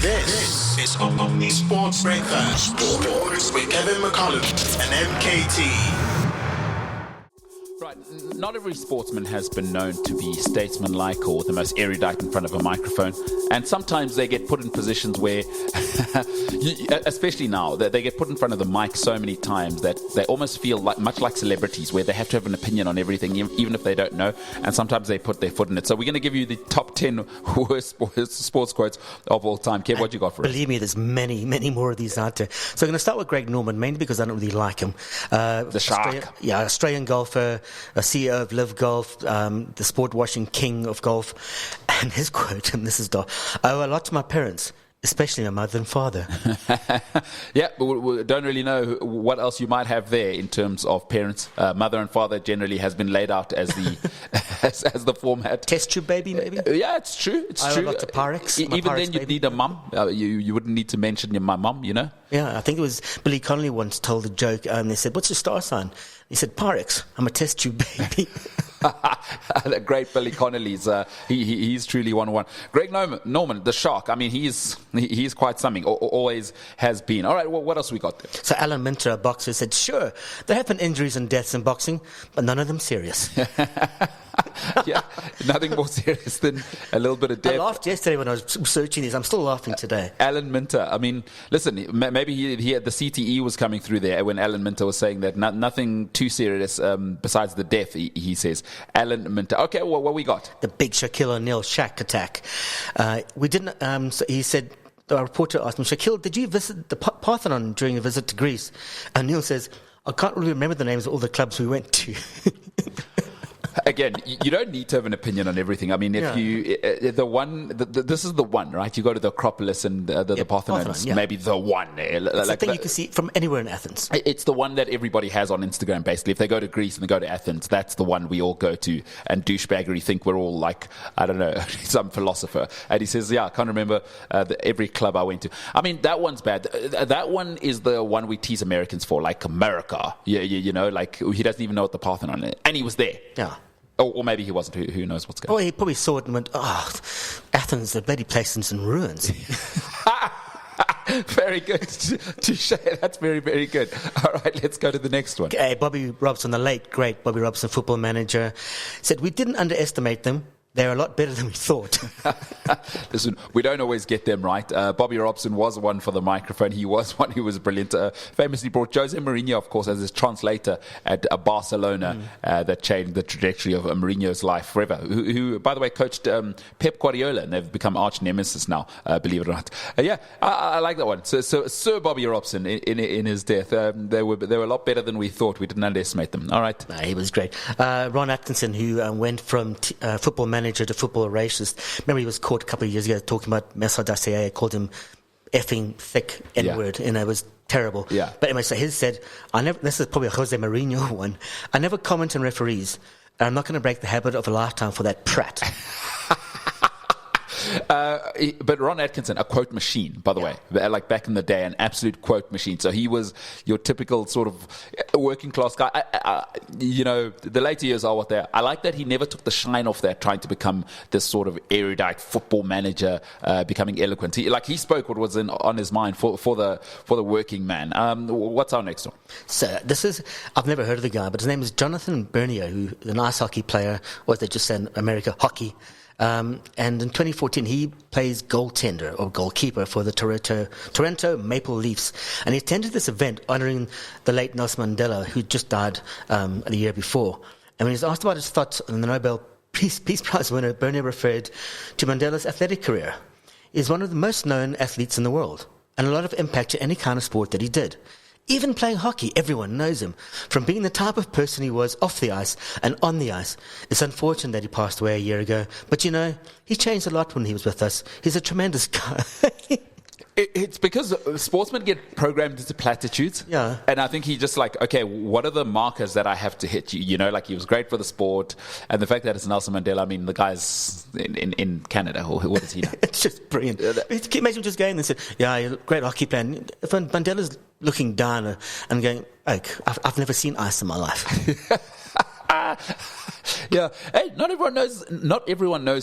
This is Omni Sports Breakfast. Sports with Kevin McCollum and MKT. Right, not every sportsman has been known to be statesmanlike or the most erudite in front of a microphone, and sometimes they get put in positions where, especially now, they get put in front of the mic so many times that they almost feel much like celebrities, where they have to have an opinion on everything, even if they don't know, and sometimes they put their foot in it. So we're going to give you the top 10 worst sports quotes of all time. Kev, what you got for us? Believe me, there's many, many more of these out there. So I'm going to start with Greg Norman, mainly because I don't really like him. The Shark. Australian golfer, a CEO of Live Golf, the sport washing king of golf. And his quote, and this is I owe a lot to my parents, especially my mother and father. Yeah, but we don't really know what else you might have there in terms of parents. Mother and father generally has been laid out as the as the format. Test tube baby, maybe? Yeah, it's true. It's I true. owe a lot to Pyrex. Even Pyrex then, you'd baby. need a mum. You wouldn't need to mention my mum, you know? Yeah, I think it was Billy Connolly once told a joke. They said, "What's your star sign?" He said, "Pyrex. I'm a test tube baby." The great Billy Connolly's he's truly one. Greg Norman, the Shark. I mean, he's quite something. Always has been. All right, well, what else we got there? So Alan Minter, a boxer, said, "Sure, there have been injuries and deaths in boxing, but none of them serious." Yeah, nothing more serious than a little bit of death. I laughed yesterday when I was searching these. I'm still laughing today. Alan Minter. I mean, listen, maybe he had the CTE was coming through there when Alan Minter was saying that nothing too serious besides the death, he says. Alan Minter. Okay, well, what we got? The big Shaquille O'Neal Shaq attack. We didn't. So he said. The reporter asked him, "Shaquille, did you visit the Parthenon during a visit to Greece?" And Neil says, "I can't really remember the names of all the clubs we went to." Again, you don't need to have an opinion on everything. I mean, if this is the one, right? You go to the Acropolis and the Parthenon, maybe the one. It's the thing you can see from anywhere in Athens. It's the one that everybody has on Instagram, basically. If they go to Greece and they go to Athens, that's the one we all go to. And douchebaggery think we're all like, I don't know, some philosopher. And he says, yeah, I can't remember every club I went to. I mean, that one's bad. That one is the one we tease Americans for, like America. You know, like he doesn't even know what the Parthenon is. And he was there. Yeah. Or maybe he wasn't. Who knows what's going on? Well, he probably saw it and went, Athens, the bloody place is in ruins. Very good. Touche. That's very, very good. All right, let's go to the next one. Okay, Bobby Robson, the late, great Bobby Robson, football manager, said, "We didn't underestimate them. They're a lot better than we thought." Listen, we don't always get them right. Bobby Robson was one for the microphone. He was one who was brilliant. Famously brought Jose Mourinho, of course, as his translator at Barcelona. That changed the trajectory of Mourinho's life forever. Who, by the way, coached Pep Guardiola, and they've become arch nemesis now, believe it or not. I like that one. So Sir Bobby Robson, in his death, they were a lot better than we thought. We didn't underestimate them. All right. He was great. Ron Atkinson, who went from football manager to football racist. Remember, he was caught a couple of years ago talking about Messa Dacier, called him effing thick N-word, and it was terrible. Yeah. But anyway, so he said, this is probably a Jose Mourinho one, "I never comment on referees, and I'm not going to break the habit of a lifetime for that prat." But Ron Atkinson, a quote machine, by the way, like back in the day, an absolute quote machine. So he was your typical sort of working class guy. The later years are what they are. I like that he never took the shine off that, trying to become this sort of erudite football manager, becoming eloquent. He spoke what was on his mind for the working man. What's our next one? So I've never heard of the guy, but his name is Jonathan Bernier, who's an ice hockey player, or as they just say in America, hockey. And in 2014, he plays goaltender or goalkeeper for the Toronto Maple Leafs. And he attended this event honoring the late Nelson Mandela, who just died the year before. And when he was asked about his thoughts on the Nobel Peace Prize winner, Bernier referred to Mandela's athletic career. He's one of the most known athletes in the world, and a lot of impact to any kind of sport that he did. Even playing hockey, everyone knows him. From being the type of person he was off the ice and on the ice. It's unfortunate that he passed away a year ago. But he changed a lot when he was with us. He's a tremendous guy. It's because sportsmen get programmed into platitudes. Yeah. And I think he just okay, what are the markers that I have to hit? He was great for the sport. And the fact that it's Nelson Mandela, I mean, the guy's in Canada, or what is he now? It's just brilliant. Can you imagine just going and saying, "Yeah, you're a great hockey player." If Mandela's looking down and going, "I've never seen ice in my life." Yeah. Hey, not everyone knows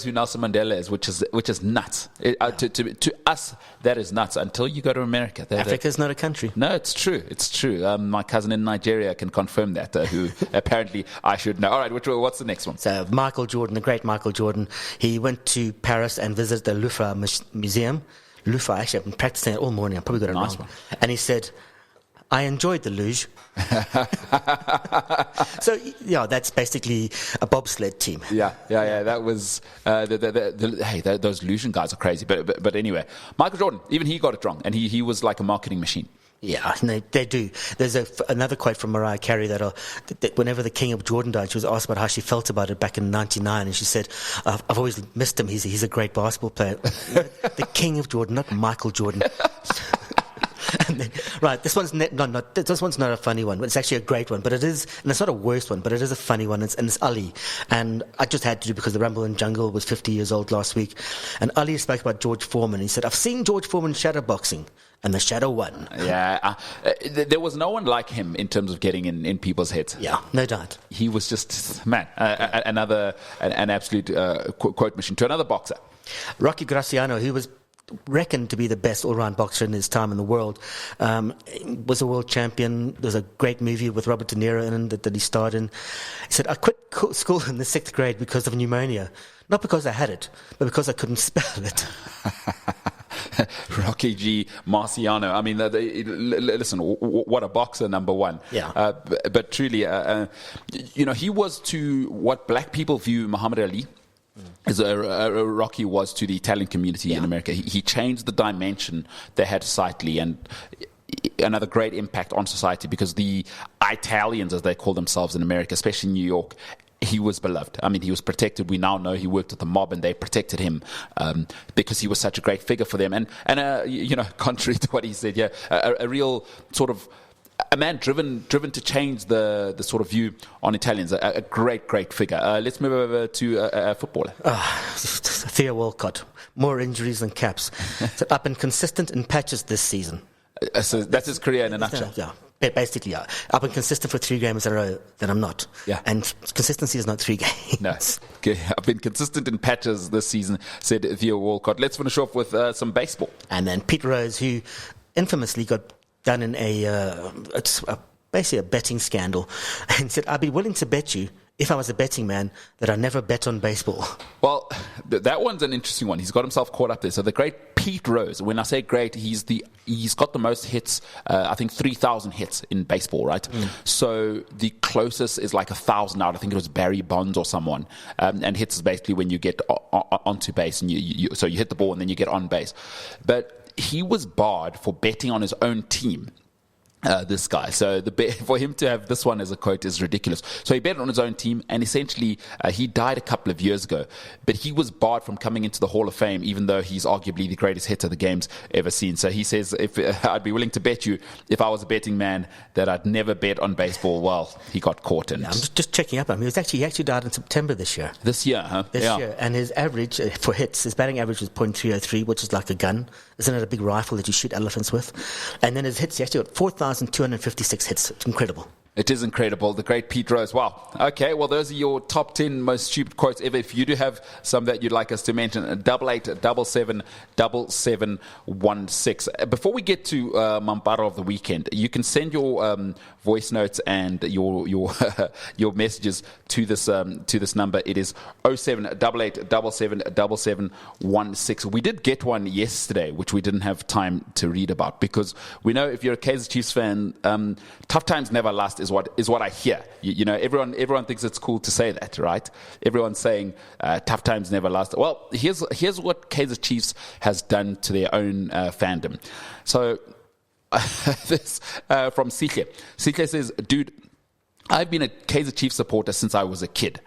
who Nelson Mandela is, which is nuts. To us, that is nuts. Until you go to America, Africa's not a country. No, it's true. It's true. My cousin in Nigeria can confirm that. Who apparently I should know. All right. What's the next one? So Michael Jordan, the great Michael Jordan, he went to Paris and visited the Louvre Museum. Louvre. Actually, I've been practicing it all morning. I probably got it Nice wrong. one. And he said, I enjoyed the luge. So, yeah, that's basically a bobsled team. Yeah. That was those Lucian guys are crazy. But anyway, Michael Jordan, even he got it wrong, and he was like a marketing machine. Yeah, they do. There's another quote from Mariah Carey that whenever the King of Jordan died, she was asked about how she felt about it back in '99, and she said, "I've always missed him. He's a great basketball player." The King of Jordan, not Michael Jordan. And then, right, this one's not a funny one. It's actually a great one, but it is, and it's not a worst one, but it is a funny one. It's Ali, and I just had to do because the Rumble in Jungle was 50 years old last week, and Ali spoke about George Foreman. He said, "I've seen George Foreman shadow boxing, and the shadow won." Yeah, there was no one like him in terms of getting in people's heads. Yeah, no doubt. He was just an absolute quote machine. To another boxer, Rocky Graciano, who was reckoned to be the best all-round boxer in his time in the world, was a world champion. There's a great movie with Robert De Niro in it that he starred in. He said, "I quit school in the 6th grade because of pneumonia. Not because I had it, but because I couldn't spell it." Rocky G. Marciano. I mean, listen, what a boxer, number one. Yeah. But truly, he was to what black people view Muhammad Ali. As Rocky was to the Italian community in America. He changed the dimension they had societally, and another great impact on society, because the Italians, as they call themselves in America, especially in New York, he was beloved. I mean, he was protected. We now know he worked with the mob, and they protected him because he was such a great figure for them. And contrary to what he said, a real sort of a man driven to change the sort of view on Italians. A great figure. Let's move over to a footballer. Theo Walcott. More injuries than caps. So up and consistent in patches this season. So that's his career in a nutshell. Yeah. Basically, yeah. I've been consistent for 3 games in a row, then I'm not. Yeah. And consistency is not 3 games. No. Okay. I've been consistent in patches this season, said Theo Walcott. Let's finish off with some baseball. And then Pete Rose, who infamously got done in basically a betting scandal, and said, "I'd be willing to bet you, if I was a betting man, that I never bet on baseball." Well, that one's an interesting one. He's got himself caught up there. So the great Pete Rose, when I say great, he's got the most hits, I think 3,000 hits in baseball, right? So the closest is like 1,000 out. I think it was Barry Bonds or someone. And hits is basically when you get onto base, and so you hit the ball and then you get on base. But he was barred for betting on his own team. This guy. So for him to have this one as a quote is ridiculous. So he bet on his own team, and essentially he died a couple of years ago. But he was barred from coming into the Hall of Fame, even though he's arguably the greatest hitter the game's ever seen. So he says, "If I'd be willing to bet you, if I was a betting man, that I'd never bet on baseball." Well, he got caught. And I'm just checking up on him. He actually died in September this year. This year, huh? This year. And his average for hits, his batting average was .303, which is like a gun. Isn't it a big rifle that you shoot elephants with? And then his hits, he actually got 4,256 hits. It's incredible. It is incredible. The great Pete Rose. Wow. Okay, well, those are your top 10 most stupid quotes ever. If you do have some that you'd like us to mention, 88777716. Before we get to Mampara of the weekend, you can send your voice notes and your your messages to this number. It is 0788777716. We did get one yesterday, which we didn't have time to read about, because we know if you're a Kaizer Chiefs fan, tough times never last is what I hear. You know, everyone thinks it's cool to say that, right? Everyone's saying tough times never last. Well, here's what Kaizer Chiefs has done to their own fandom. So this from Sihle. Sihle says, "Dude, I've been a Kaizer Chiefs supporter since I was a kid.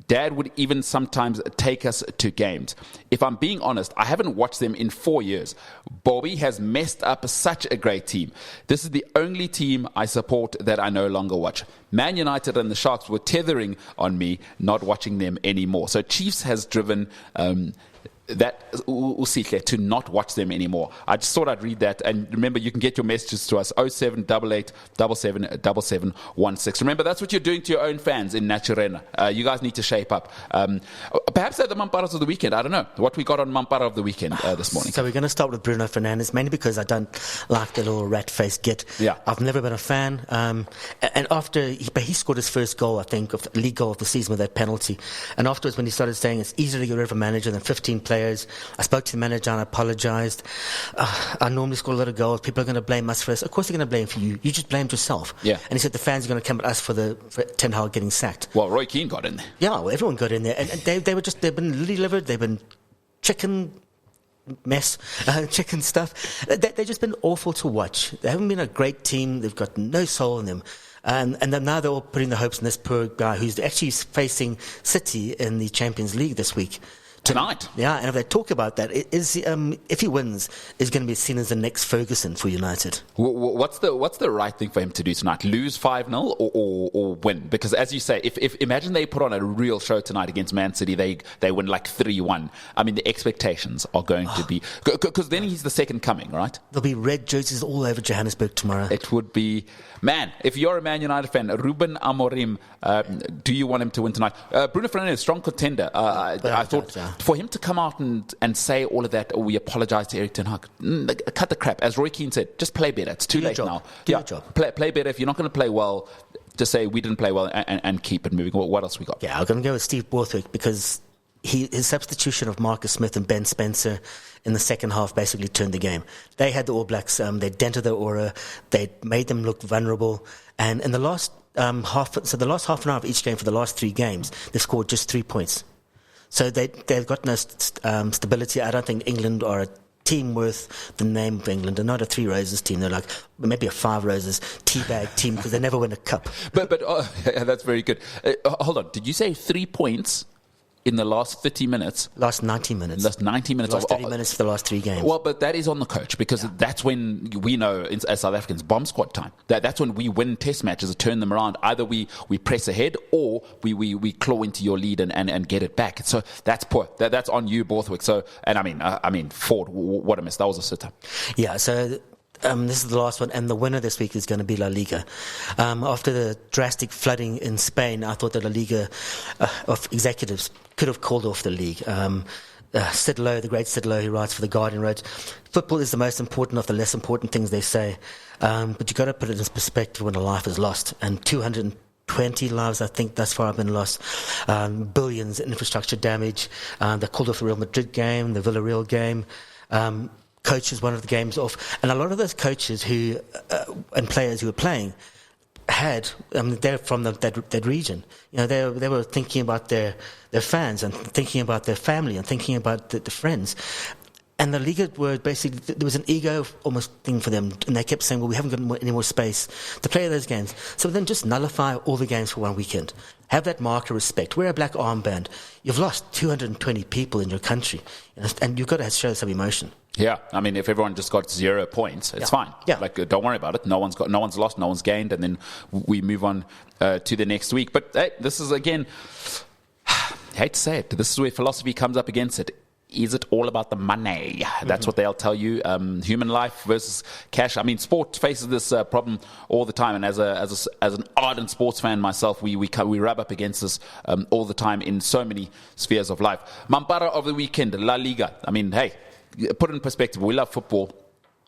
Dad would even sometimes take us to games. If I'm being honest, I haven't watched them in 4 years. Bobby has messed up such a great team. This is the only team I support that I no longer watch. Man United and the Sharks were tethering on me, not watching them anymore." So Chiefs has driven that usihle to not watch them anymore. I just thought I'd read that. And remember, you can get your messages to us 0788 777716. Remember, that's what you're doing to your own fans in Naturena. You guys need to shape up. Perhaps they're the Mamparas of the weekend. I don't know what we got on Mampara of the weekend this morning. So we're going to start with Bruno Fernandes, mainly because I don't like the little rat-faced git. Yeah. I've never been a fan. And after he scored his first goal, I think, of the league goal of the season with that penalty. And afterwards, when he started saying it's easier to get rid of a manager than 15 players, I spoke to the manager and I apologized. I normally score a lot of goals. People are going to blame us for this. Of course they're going to blame for you. You just blamed yourself. Yeah. And he said the fans are going to come at us for Ten Hag getting sacked. Well, Roy Keane got in there. Yeah, well, everyone got in there. And they've been lily-livered. They've been chicken mess, chicken stuff. They've just been awful to watch. They haven't been a great team. They've got no soul in them. And then now they're all putting their hopes in this poor guy who's actually facing City in the Champions League this week. Tonight. Yeah, and if they talk about that, if he wins, is going to be seen as the next Ferguson for United. What's the right thing for him to do tonight? Lose 5-0 or win? Because as you say, if imagine they put on a real show tonight against Man City, they win like 3-1. I mean, the expectations are going to be... Because then he's the second coming, right? There'll be red jerseys all over Johannesburg tomorrow. It would be... Man, if you're a Man United fan, Ruben Amorim, do you want him to win tonight? Bruno Fernandes, strong contender. I thought... Yeah. For him to come out and say all of that, we apologize to Erik ten Hag, cut the crap. As Roy Keane said, just play better. It's too late now. Do your job. Play better. If you're not going to play well, just say we didn't play well and keep it moving. What else we got? Yeah, I'm going to go with Steve Borthwick because his substitution of Marcus Smith and Ben Spencer in the second half basically turned the game. They had the All Blacks, they dented their aura, they made them look vulnerable, and in the last half an hour of each game for the last 3 games, they scored just 3 points. So they've got no stability. I don't think England are a team worth the name of England. They're not a 3 Roses team. They're like maybe a 5 Roses teabag team because they never win a cup. But that's very good. Hold on. Did you say 3 points in the last 30 minutes? Last 90 minutes. Last 90 minutes. Last 30 minutes for the last 3 games. Well, but that is on the coach because that's when we know, as South Africans, bomb squad time. That's when we win test matches and turn them around. Either we press ahead or we claw into your lead and get it back. So that's poor. That's on you, Borthwick. So, and I mean, Ford, what a miss. That was a sitter. Yeah, so... this is the last one, and the winner this week is going to be La Liga. After the drastic flooding in Spain, I thought that La Liga of executives could have called off the league. Sid Lowe, the great Sid Lowe, who writes for The Guardian, wrote, football is the most important of the less important things they say. But you've got to put it in perspective when a life is lost. And 220 lives, I think, thus far have been lost. Billions in infrastructure damage. They called off the Real Madrid game, the Villarreal game. Coaches one of the games off, and a lot of those coaches who and players who were playing they're from that region. You know, they were thinking about their fans and thinking about their family and thinking about the friends. And the Liga were basically, there was an ego almost thing for them, and they kept saying, well, we haven't got any more space to play those games. So then just nullify all the games for one weekend. Have that mark of respect. Wear a black armband. You've lost 220 people in your country, and you've got to show some emotion. Yeah, I mean, if everyone just got 0 points, it's fine. Yeah. Like, don't worry about it. No one's lost, no one's gained, and then we move on to the next week. But hey, this is again, I hate to say it, this is where philosophy comes up against it. Is it all about the money? That's what they'll tell you. Human life versus cash. I mean, sport faces this problem all the time. And as an ardent sports fan myself, we rub up against this all the time in so many spheres of life. Mampara of the weekend, La Liga. I mean, hey, put it in perspective. We love football,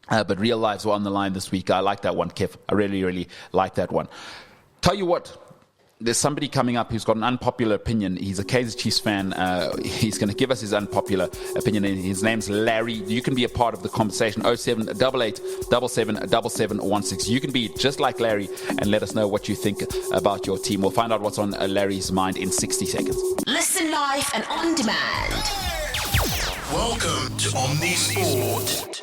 but real lives were on the line this week. I like that one, Kev. I really, really like that one. Tell you what. There's somebody coming up who's got an unpopular opinion. He's a Kaizer Chiefs fan. He's going to give us his unpopular opinion. His name's Larry. You can be a part of the conversation. 0788 777716. You can be just like Larry and let us know what you think about your team. We'll find out what's on Larry's mind in 60 seconds. Listen live and on demand. Welcome to Omni Sport.